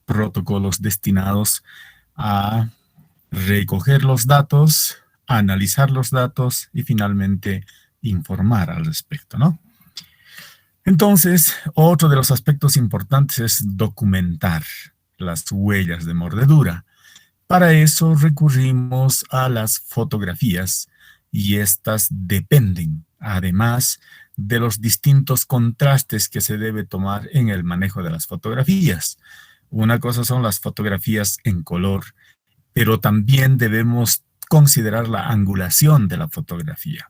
protocolos destinados a recoger los datos, analizar los datos y finalmente informar al respecto, ¿no? Entonces, otro de los aspectos importantes es documentar las huellas de mordedura. Para eso recurrimos a las fotografías y estas dependen, además de los distintos contrastes que se debe tomar en el manejo de las fotografías. Una cosa son las fotografías en color, pero también debemos considerar la angulación de la fotografía.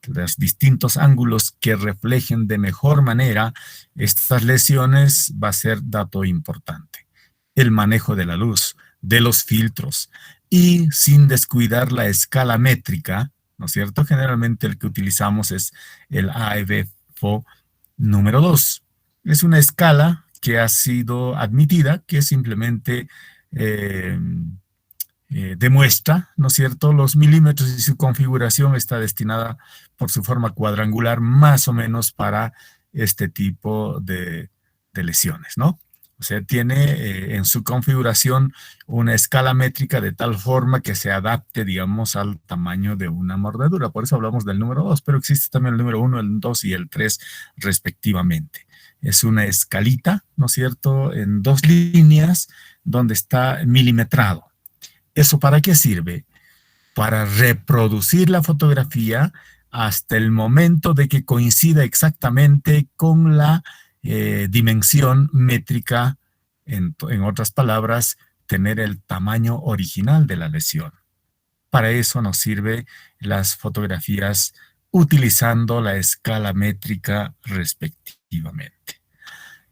Los distintos ángulos que reflejen de mejor manera estas lesiones va a ser dato importante. El manejo de la luz, de los filtros y sin descuidar la escala métrica, ¿no es cierto? Generalmente el que utilizamos es el AEB-FO número 2. Es una escala que ha sido admitida, que simplemente eh, demuestra, ¿no es cierto?, los milímetros y su configuración está destinada por su forma cuadrangular más o menos para este tipo de lesiones, ¿no? O sea, tiene en su configuración una escala métrica de tal forma que se adapte, digamos, al tamaño de una mordedura. Por eso hablamos del número 2, pero existe también el número 1, el 2 y el 3 respectivamente. Es una escalita, ¿no es cierto?, en dos líneas donde está milimetrado. ¿Eso para qué sirve? Para reproducir la fotografía hasta el momento de que coincida exactamente con la dimensión métrica, en otras palabras, tener el tamaño original de la lesión. Para eso nos sirven las fotografías utilizando la escala métrica respectivamente.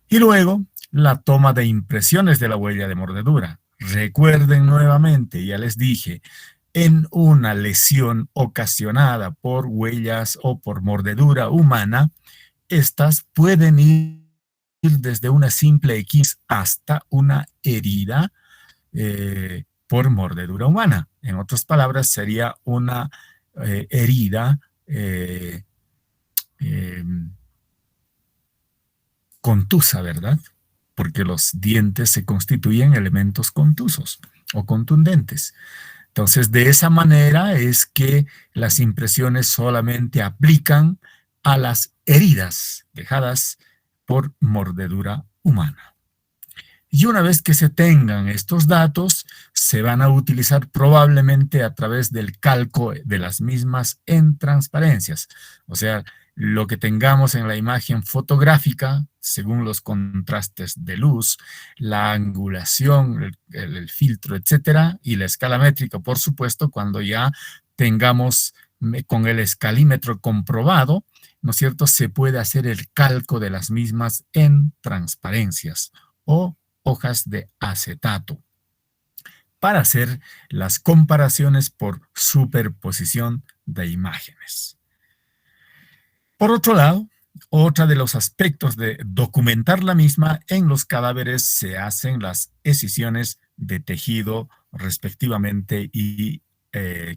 Y luego, la toma de impresiones de la huella de mordedura. Recuerden nuevamente, ya les dije, en una lesión ocasionada por huellas o por mordedura humana, estas pueden ir desde una simple X hasta una herida por mordedura humana. En otras palabras, sería una herida eh, contusa, ¿verdad? Porque los dientes se constituyen elementos contusos o contundentes. Entonces, de esa manera es que las impresiones solamente aplican a las heridas dejadas por mordedura humana. Y una vez que se tengan estos datos, se van a utilizar probablemente a través del calco de las mismas en transparencias. O sea, lo que tengamos en la imagen fotográfica, según los contrastes de luz, la angulación, el filtro, etcétera, y la escala métrica, por supuesto, cuando ya tengamos con el escalímetro comprobado, ¿no es cierto?, se puede hacer el calco de las mismas en transparencias o hojas de acetato para hacer las comparaciones por superposición de imágenes. Por otro lado, otro de los aspectos de documentar la misma, en los cadáveres se hacen las escisiones de tejido respectivamente y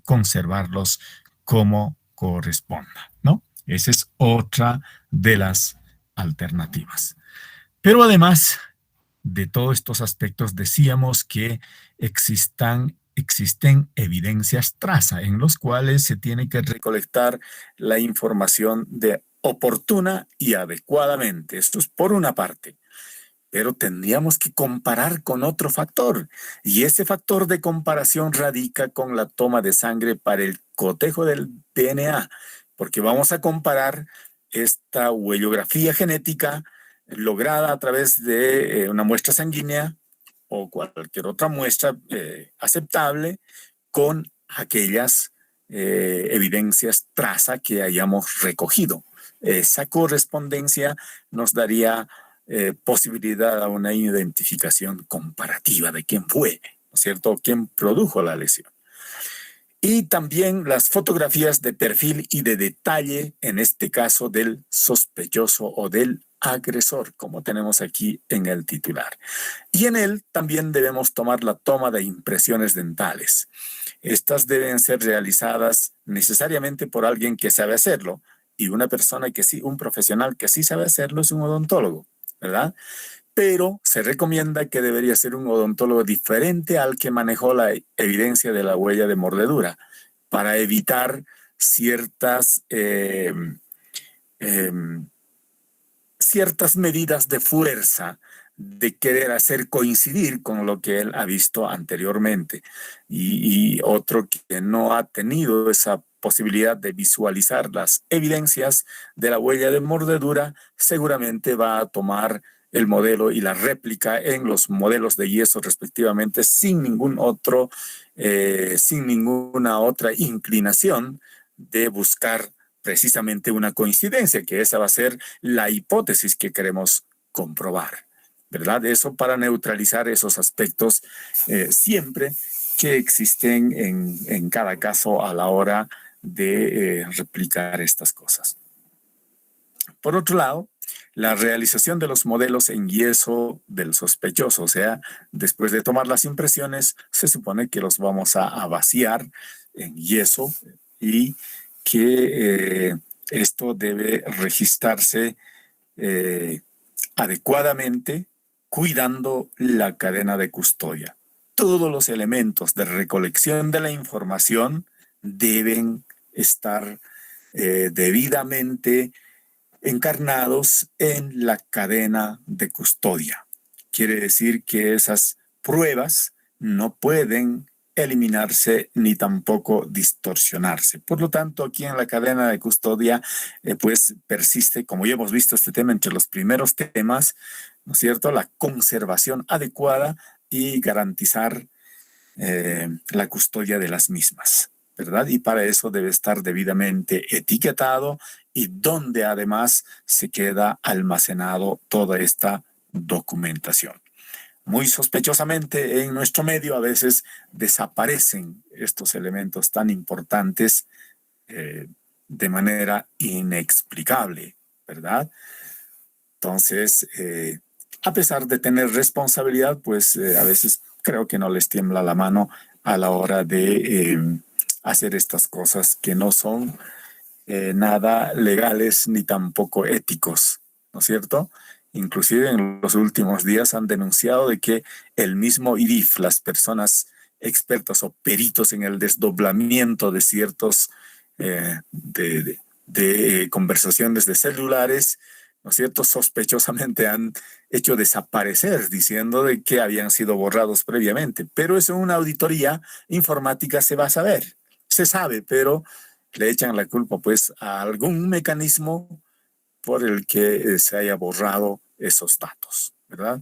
conservarlos como corresponda, ¿no? Esa es otra de las alternativas. Pero además de todos estos aspectos, decíamos que existen evidencias traza en los cuales se tiene que recolectar la información de oportuna y adecuadamente. Esto es por una parte, pero tendríamos que comparar con otro factor, y ese factor de comparación radica con la toma de sangre para el cotejo del DNA, porque vamos a comparar esta huellografía genética lograda a través de una muestra sanguínea o cualquier otra muestra aceptable con aquellas evidencias traza que hayamos recogido. Esa correspondencia nos daría posibilidad a una identificación comparativa de quién fue, ¿no es cierto?, quién produjo la lesión. Y también las fotografías de perfil y de detalle, en este caso del sospechoso o del agresor, como tenemos aquí en el titular. Y en él también debemos tomar la toma de impresiones dentales. Estas deben ser realizadas necesariamente por alguien que sabe hacerlo, y una persona que sí, un profesional que sí sabe hacerlo es un odontólogo, ¿verdad? pero se recomienda que debería ser un odontólogo diferente al que manejó la evidencia de la huella de mordedura para evitar ciertas, ciertas medidas de fuerza de querer hacer coincidir con lo que él ha visto anteriormente. Y otro que no ha tenido esa posibilidad de visualizar las evidencias de la huella de mordedura, seguramente va a tomar el modelo y la réplica en los modelos de yeso respectivamente sin ningún otro, sin ninguna otra inclinación de buscar precisamente una coincidencia, que esa va a ser la hipótesis que queremos comprobar, ¿verdad? Eso para neutralizar esos aspectos siempre que existen en cada caso a la hora de replicar estas cosas. Por otro lado, la realización de los modelos en yeso del sospechoso, o sea, después de tomar las impresiones, se supone que los vamos a vaciar en yeso y que esto debe registrarse adecuadamente, cuidando la cadena de custodia. Todos los elementos de recolección de la información deben estar debidamente encarnados en la cadena de custodia. Quiere decir que esas pruebas no pueden eliminarse ni tampoco distorsionarse. Por lo tanto, aquí en la cadena de custodia, pues persiste, como ya hemos visto este tema entre los primeros temas, ¿no es cierto?, la conservación adecuada y garantizar la custodia de las mismas, ¿verdad? Y para eso debe estar debidamente etiquetado y donde además se queda almacenado toda esta documentación. Muy sospechosamente en nuestro medio a veces desaparecen estos elementos tan importantes de manera inexplicable, ¿verdad? Entonces, a pesar de tener responsabilidad, pues a veces creo que no les tiembla la mano a la hora de hacer estas cosas que no son nada legales ni tampoco éticos, ¿no es cierto? Inclusive en los últimos días han denunciado de que el mismo IDIF, las personas expertas o peritos en el desdoblamiento de ciertos de conversaciones de celulares, ¿no es cierto?, sospechosamente han hecho desaparecer diciendo de que habían sido borrados previamente. Pero eso en una auditoría informática se va a saber, se sabe, pero le echan la culpa pues a algún mecanismo por el que se haya borrado esos datos, ¿verdad?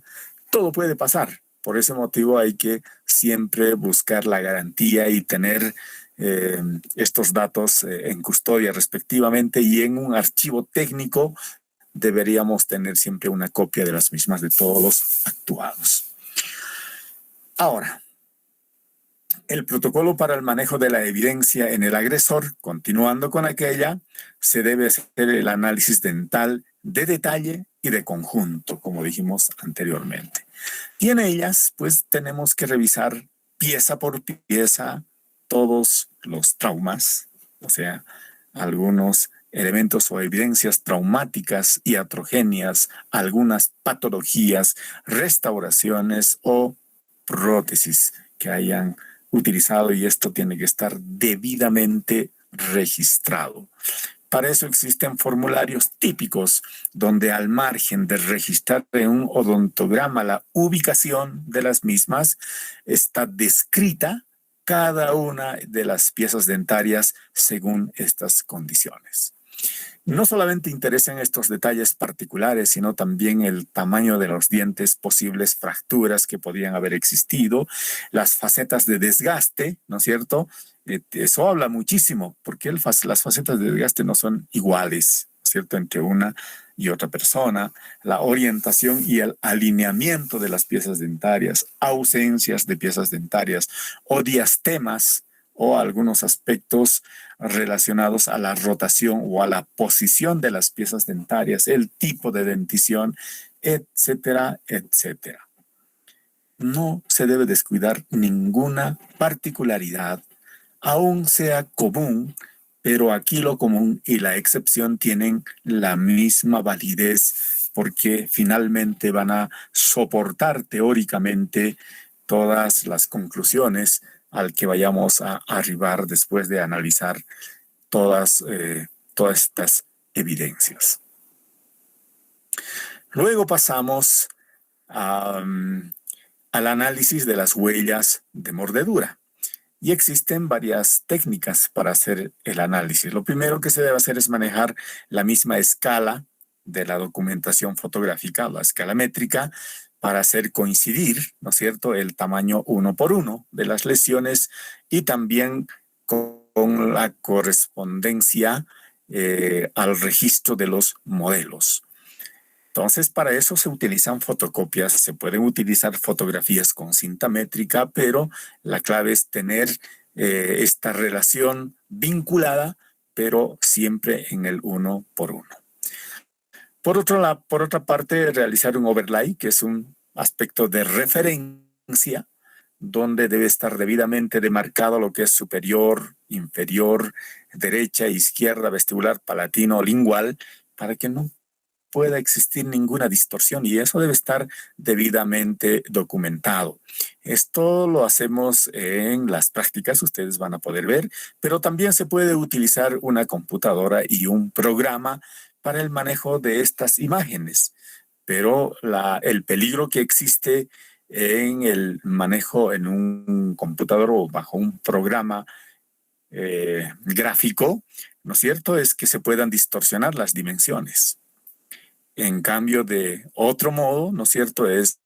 Todo puede pasar. Por ese motivo hay que siempre buscar la garantía y tener estos datos en custodia respectivamente, y en un archivo técnico deberíamos tener siempre una copia de las mismas de todos los actuados. Ahora, el protocolo para el manejo de la evidencia en el agresor, continuando con aquella, se debe hacer el análisis dental de detalle y de conjunto, como dijimos anteriormente. Y en ellas, pues tenemos que revisar pieza por pieza todos los traumas, o sea, algunos elementos o evidencias traumáticas y iatrogenias, algunas patologías, restauraciones o prótesis que hayan utilizado, y esto tiene que estar debidamente registrado. Para eso existen formularios típicos donde, al margen de registrar en un odontograma la ubicación de las mismas, está descrita cada una de las piezas dentarias según estas condiciones. No solamente interesan estos detalles particulares, sino también el tamaño de los dientes, posibles fracturas que podrían haber existido, las facetas de desgaste, ¿no es cierto? Eso habla muchísimo, porque las facetas de desgaste no son iguales, ¿no es cierto?, entre una y otra persona. La orientación y el alineamiento de las piezas dentarias, ausencias de piezas dentarias o diastemas, o algunos aspectos relacionados a la rotación o a la posición de las piezas dentarias, el tipo de dentición, etcétera, etcétera. No se debe descuidar ninguna particularidad, aun sea común, pero aquí lo común y la excepción tienen la misma validez porque finalmente van a soportar teóricamente todas las conclusiones al que vayamos a arribar después de analizar todas estas evidencias. Luego pasamos al análisis de las huellas de mordedura. Y existen varias técnicas para hacer el análisis. Lo primero que se debe hacer es manejar la misma escala de la documentación fotográfica, la escala métrica, para hacer coincidir, ¿no es cierto?, el tamaño 1 por 1 de las lesiones y también con la correspondencia al registro de los modelos. Entonces, para eso se utilizan fotocopias, se pueden utilizar fotografías con cinta métrica, pero la clave es tener esta relación vinculada, pero siempre en el 1 por 1. Por otra parte, realizar un overlay, que es un aspecto de referencia, donde debe estar debidamente demarcado lo que es superior, inferior, derecha, izquierda, vestibular, palatino, lingual, para que no pueda existir ninguna distorsión, y eso debe estar debidamente documentado. Esto lo hacemos en las prácticas, ustedes van a poder ver, pero también se puede utilizar una computadora y un programa para el manejo de estas imágenes. Pero el peligro que existe en el manejo en un computador o bajo un programa gráfico, ¿no es cierto?, es que se puedan distorsionar las dimensiones. En cambio, de otro modo, ¿no es cierto?, es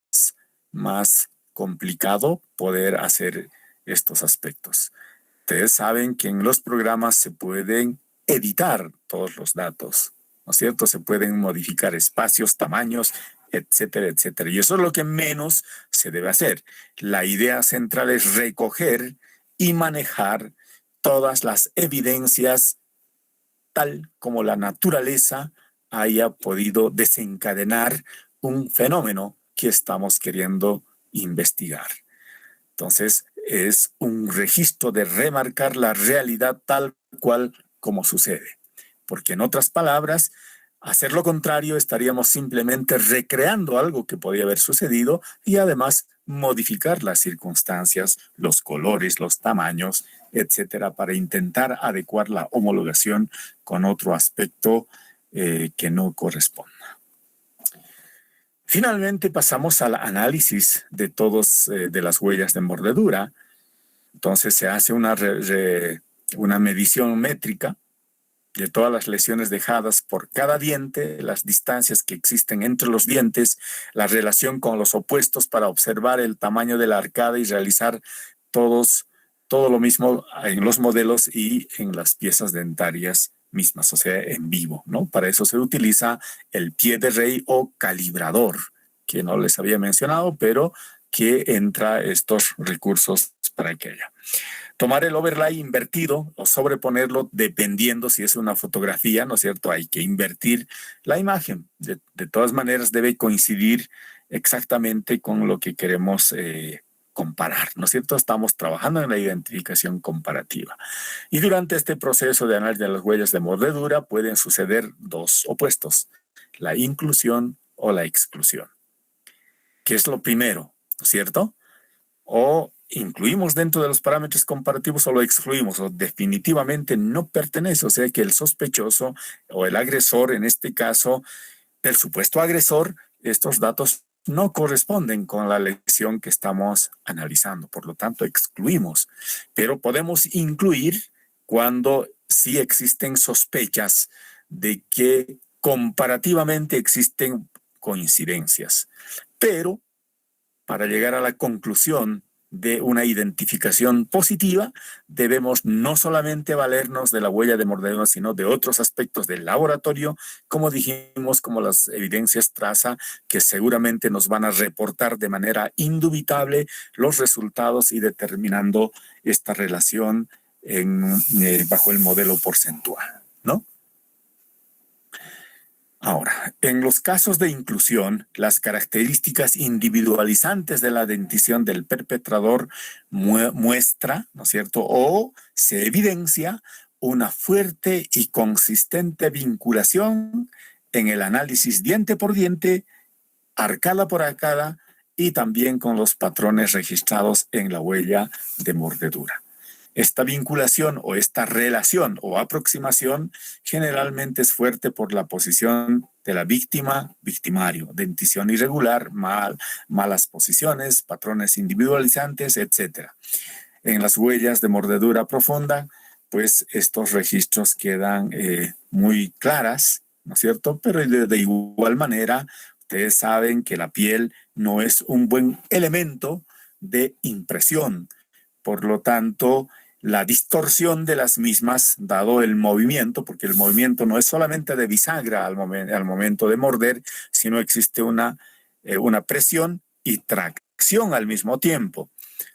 más complicado poder hacer estos aspectos. Ustedes saben que en los programas se pueden editar todos los datos, ¿no es cierto? Se pueden modificar espacios, tamaños, etcétera, etcétera. Y eso es lo que menos se debe hacer. La idea central es recoger y manejar todas las evidencias tal como la naturaleza haya podido desencadenar un fenómeno que estamos queriendo investigar. Entonces, es un registro de remarcar la realidad tal cual como sucede. Porque en otras palabras, hacer lo contrario estaríamos simplemente recreando algo que podía haber sucedido y además modificar las circunstancias, los colores, los tamaños, etcétera, para intentar adecuar la homologación con otro aspecto que no corresponda. Finalmente pasamos al análisis de de las huellas de mordedura. Entonces se hace una medición métrica de todas las lesiones dejadas por cada diente, las distancias que existen entre los dientes, la relación con los opuestos para observar el tamaño de la arcada y realizar todo lo mismo en los modelos y en las piezas dentarias mismas, o sea, en vivo, ¿no? Para eso se utiliza el pie de rey o calibrador, que no les había mencionado, pero que entra estos recursos para aquello. Tomar el overlay invertido o sobreponerlo dependiendo si es una fotografía, ¿no es cierto? Hay que invertir la imagen. De todas maneras debe coincidir exactamente con lo que queremos comparar, ¿no es cierto? Estamos trabajando en la identificación comparativa. Y durante este proceso de análisis de las huellas de mordedura pueden suceder dos opuestos, la inclusión o la exclusión. ¿Qué es lo primero? ¿No es cierto? O incluimos dentro de los parámetros comparativos o lo excluimos, o definitivamente no pertenece, o sea que el sospechoso o el agresor, en este caso, el supuesto agresor, estos datos no corresponden con la lesión que estamos analizando, por lo tanto excluimos, pero podemos incluir cuando sí existen sospechas de que comparativamente existen coincidencias, pero para llegar a la conclusión de una identificación positiva, debemos no solamente valernos de la huella de mordedura, sino de otros aspectos del laboratorio, como dijimos, como las evidencias traza, que seguramente nos van a reportar de manera indubitable los resultados y determinando esta relación bajo el modelo porcentual, ¿no? Ahora, en los casos de inclusión, las características individualizantes de la dentición del perpetrador muestra, ¿no es cierto?, o se evidencia una fuerte y consistente vinculación en el análisis diente por diente, arcada por arcada, y también con los patrones registrados en la huella de mordedura. Esta vinculación o esta relación o aproximación generalmente es fuerte por la posición de la víctima, victimario, dentición irregular, malas posiciones, patrones individualizantes, etc. En las huellas de mordedura profunda, pues estos registros quedan muy claras, ¿no es cierto? Pero de igual manera, ustedes saben que la piel no es un buen elemento de impresión. Por lo tanto, la distorsión de las mismas, dado el movimiento, porque el movimiento no es solamente de bisagra al momento de morder, sino existe una presión y tracción al mismo tiempo.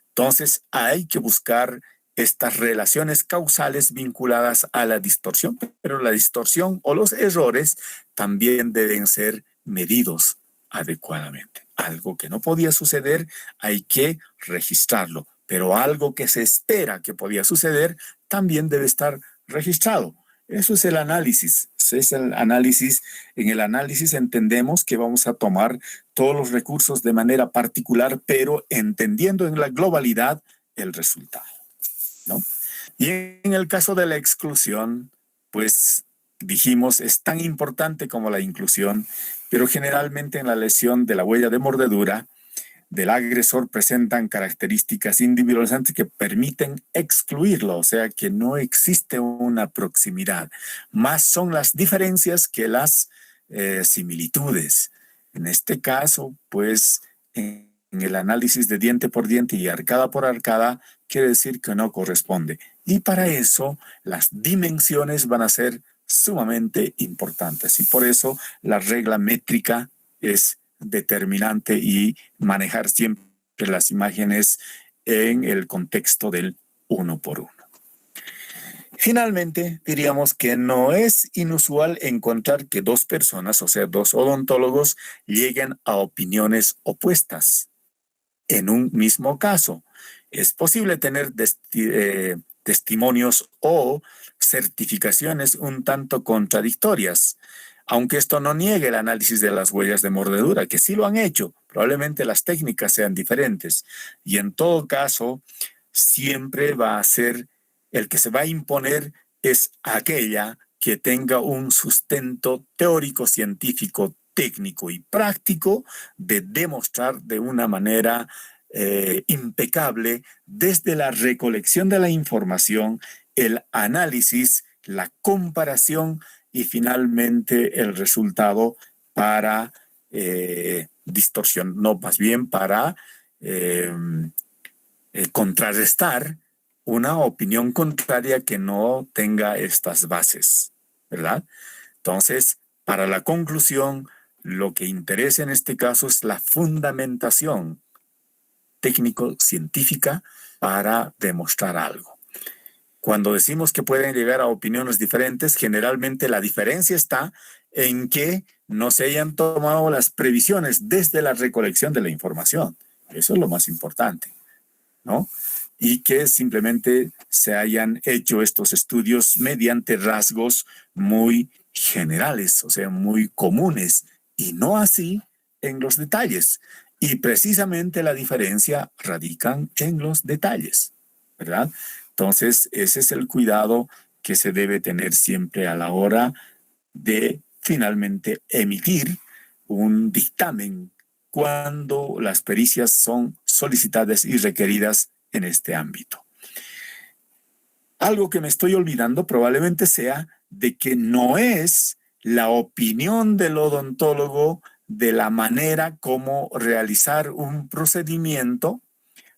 Entonces, hay que buscar estas relaciones causales vinculadas a la distorsión, pero la distorsión o los errores también deben ser medidos adecuadamente. Algo que no podía suceder, hay que registrarlo, pero algo que se espera que podía suceder también debe estar registrado. Eso es el análisis. Es el análisis. En el análisis entendemos que vamos a tomar todos los recursos de manera particular, pero entendiendo en la globalidad el resultado, ¿no? Y en el caso de la exclusión, pues dijimos, es tan importante como la inclusión, pero generalmente en la lesión de la huella de mordedura del agresor presentan características individualizantes que permiten excluirlo, o sea que no existe una proximidad. Más son las diferencias que las similitudes. En este caso, pues en el análisis de diente por diente y arcada por arcada, quiere decir que no corresponde. Y para eso las dimensiones van a ser sumamente importantes. Y por eso la regla métrica es determinante y manejar siempre las imágenes en el contexto del uno por uno. Finalmente, diríamos que no es inusual encontrar que dos personas, o sea, dos odontólogos, lleguen a opiniones opuestas en un mismo caso. Es posible tener testimonios o certificaciones un tanto contradictorias, aunque esto no niegue el análisis de las huellas de mordedura, que sí lo han hecho. Probablemente las técnicas sean diferentes. Y en todo caso, siempre va a ser el que se va a imponer es aquella que tenga un sustento teórico, científico, técnico y práctico de demostrar de una manera impecable desde la recolección de la información, el análisis, la comparación y finalmente el resultado para distorsión, no, más bien para contrarrestar una opinión contraria que no tenga estas bases, ¿verdad? Entonces, para la conclusión, lo que interesa en este caso es la fundamentación técnico-científica para demostrar algo. Cuando decimos que pueden llegar a opiniones diferentes, generalmente la diferencia está en que no se hayan tomado las previsiones desde la recolección de la información. Eso es lo más importante, ¿no? Y que simplemente se hayan hecho estos estudios mediante rasgos muy generales, o sea, muy comunes, y no así en los detalles. Y precisamente la diferencia radica en los detalles, ¿verdad? Entonces, ese es el cuidado que se debe tener siempre a la hora de finalmente emitir un dictamen cuando las pericias son solicitadas y requeridas en este ámbito. Algo que me estoy olvidando probablemente sea de que no es la opinión del odontólogo de la manera como realizar un procedimiento,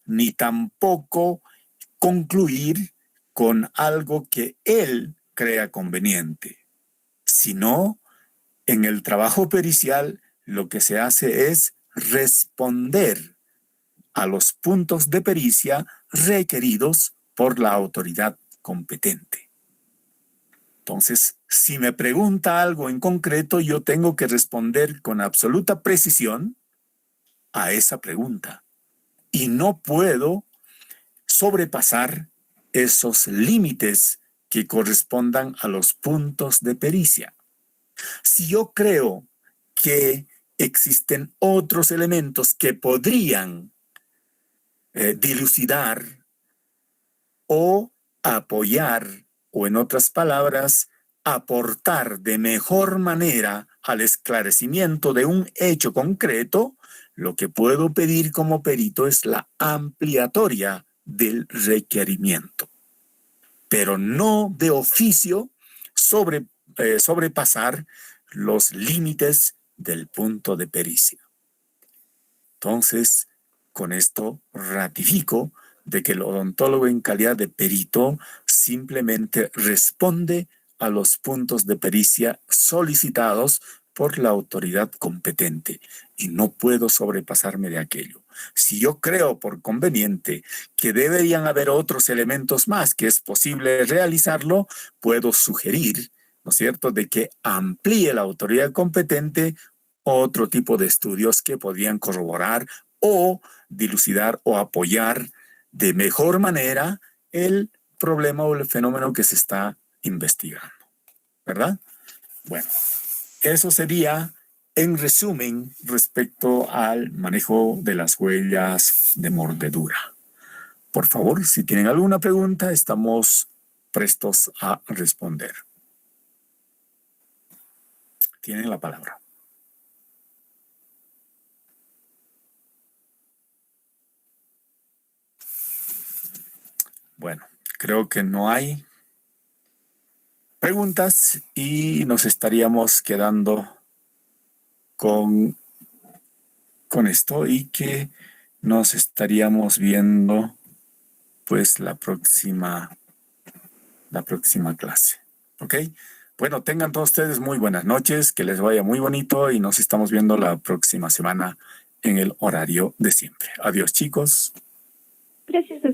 ni tampoco concluir con algo que él crea conveniente, sino en el trabajo pericial lo que se hace es responder a los puntos de pericia requeridos por la autoridad competente. Entonces, si me pregunta algo en concreto, yo tengo que responder con absoluta precisión a esa pregunta. Y no puedo sobrepasar esos límites que correspondan a los puntos de pericia. Si yo creo que existen otros elementos que podrían dilucidar o apoyar, o en otras palabras, aportar de mejor manera al esclarecimiento de un hecho concreto, lo que puedo pedir como perito es la ampliatoria del requerimiento, pero no de oficio sobrepasar los límites del punto de pericia. Entonces, con esto ratifico de que el odontólogo en calidad de perito simplemente responde a los puntos de pericia solicitados por la autoridad competente y no puedo sobrepasarme de aquello. Si yo creo por conveniente que deberían haber otros elementos más que es posible realizarlo, puedo sugerir, ¿no es cierto?, de que amplíe la autoridad competente otro tipo de estudios que podrían corroborar o dilucidar o apoyar de mejor manera el problema o el fenómeno que se está investigando, ¿verdad? Bueno, eso sería en resumen respecto al manejo de las huellas de mordedura. Por favor, si tienen alguna pregunta, estamos prestos a responder. Tienen la palabra. Bueno, creo que no hay preguntas y nos estaríamos quedando con esto y que nos estaríamos viendo pues la próxima clase. ¿Ok? Bueno, tengan todos ustedes muy buenas noches, que les vaya muy bonito y nos estamos viendo la próxima semana en el horario de siempre. Adiós, chicos. Gracias.